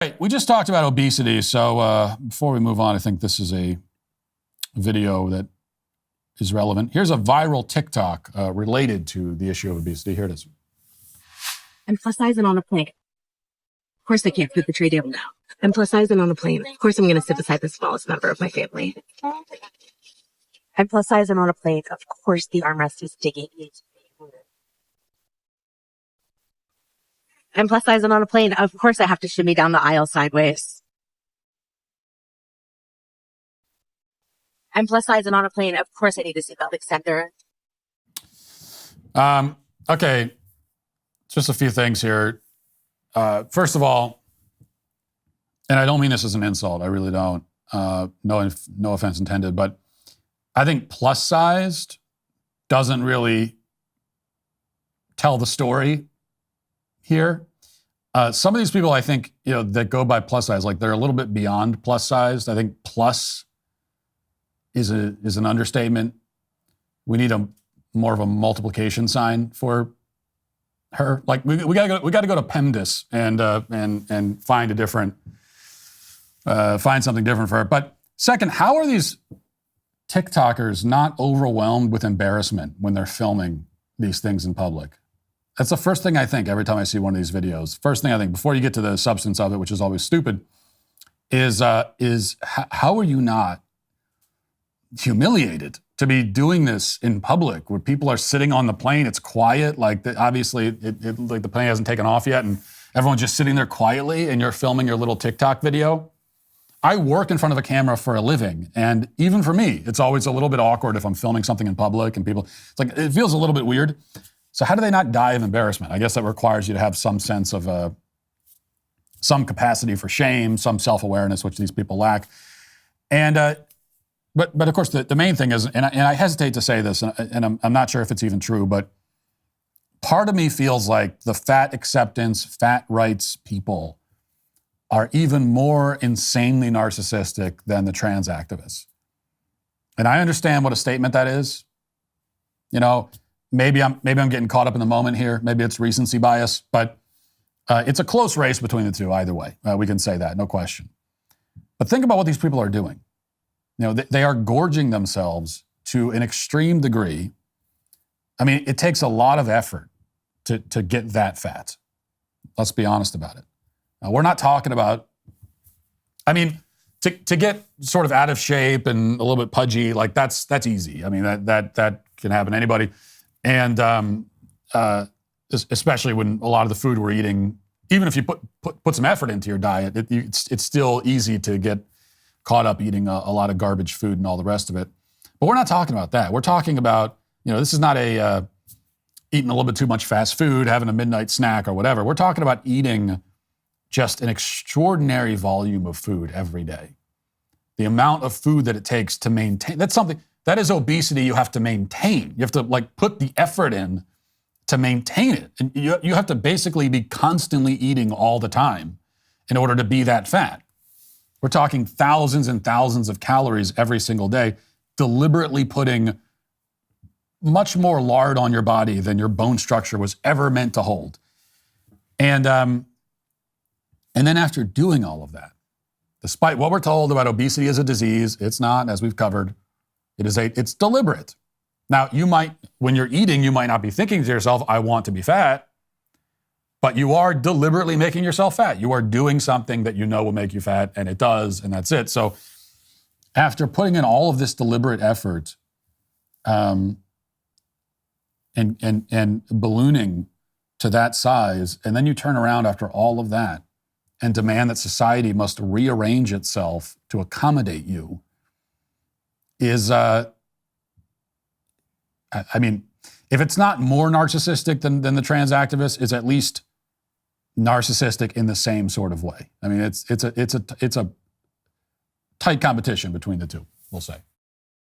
Right, we just talked about obesity, so before we move on, I think this is a video that is relevant. Here's a viral TikTok related to the issue of obesity. Here it is. I'm plus size and on a plane. Of course I can't fit the tray table now. I'm plus size and on a plane. Of course I'm going to sit beside the smallest member of my family. I'm plus size and on a plane. Of course the armrest is digging into me. I'm plus size and on a plane. Of course I have to shimmy down the aisle sideways. I'm plus size and on a plane. Of course I need a seatbelt extender. Okay, just a few things here. First of all, and I don't mean this as an insult, I really don't. No offense intended, but I think plus sized doesn't really tell the story here. Some of these people, I think, that go by plus size, like they're a little bit beyond plus sized. I think plus is an understatement. We need more of a multiplication sign for her. Like we got to go to PEMDAS and find a different, find something different for her. But second, how are these TikTokers not overwhelmed with embarrassment when they're filming these things in public? That's the first thing I think every time I see one of these videos. First thing I think, before you get to the substance of it, which is always stupid, is how are you not humiliated to be doing this in public where people are sitting on the plane? It's quiet, like obviously like the plane hasn't taken off yet, and everyone's just sitting there quietly, and you're filming your little TikTok video. I work in front of a camera for a living, and even for me, it's always a little bit awkward if I'm filming something in public and people, it's like, it feels a little bit weird. So how do they not die of embarrassment? I guess that requires you to have some sense of some capacity for shame, some self-awareness, which these people lack. And but of course, the main thing is, and I hesitate to say this, and I'm not sure if it's even true, but part of me feels like the fat acceptance, fat rights people are even more insanely narcissistic than the trans activists. And I understand what a statement that is. Maybe I'm getting caught up in the moment here. Maybe it's recency bias, but it's a close race between the two either way. We can say that, no question. But think about what these people are doing. They are gorging themselves to an extreme degree. I mean, it takes a lot of effort to get that fat. Let's be honest about it. We're not talking about, I mean, to get sort of out of shape and a little bit pudgy, like that's easy. I mean, that can happen to anybody. And especially when a lot of the food we're eating, even if you put some effort into your diet, it's still easy to get caught up eating a lot of garbage food and all the rest of it. But we're not talking about that. We're talking about, this is not eating a little bit too much fast food, having a midnight snack or whatever. We're talking about eating just an extraordinary volume of food every day. The amount of food that it takes to maintain, that is obesity you have to maintain. You have to put the effort in to maintain it. And you have to basically be constantly eating all the time in order to be that fat. We're talking thousands and thousands of calories every single day, deliberately putting much more lard on your body than your bone structure was ever meant to hold. And then after doing all of that, despite what we're told about obesity as a disease, it's not, as we've covered. It's deliberate. Now, when you're eating, you might not be thinking to yourself, I want to be fat, but you are deliberately making yourself fat. You are doing something that you know will make you fat, and it does, and that's it. So after putting in all of this deliberate effort and ballooning to that size, and then you turn around after all of that and demand that society must rearrange itself to accommodate you, is, I mean, if it's not more narcissistic than the trans activist, it's at least narcissistic in the same sort of way. I mean, it's a tight competition between the two, we'll say.